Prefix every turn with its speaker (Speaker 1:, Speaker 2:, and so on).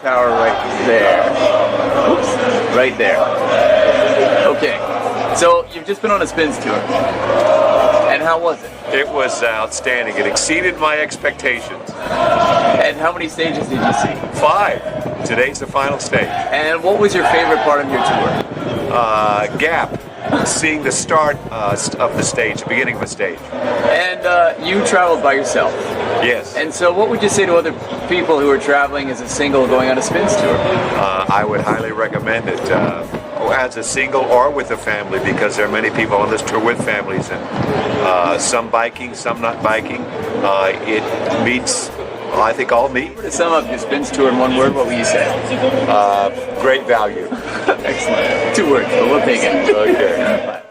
Speaker 1: Tower right there. Oops, right there. Okay, so you've just been on a Spyns tour. And how was it?
Speaker 2: It was outstanding. It exceeded my expectations.
Speaker 1: And how many stages did you see?
Speaker 2: 5. Today's the final stage.
Speaker 1: And what was your favorite part of your tour?
Speaker 2: Gap. Seeing the start of the stage, the beginning of a stage.
Speaker 1: And you traveled by yourself.
Speaker 2: Yes.
Speaker 1: And so what would you say to other people who are traveling as a single going on a Spyns tour?
Speaker 2: I would highly recommend it as a single or with a family, because there are many people on this tour with families, and some biking, some not biking. It meets, I think, all meet.
Speaker 1: To sum up your Spyns tour in one word, what would you say?
Speaker 2: Great value.
Speaker 1: Excellent. 2 words, but we'll take it.
Speaker 2: Okay.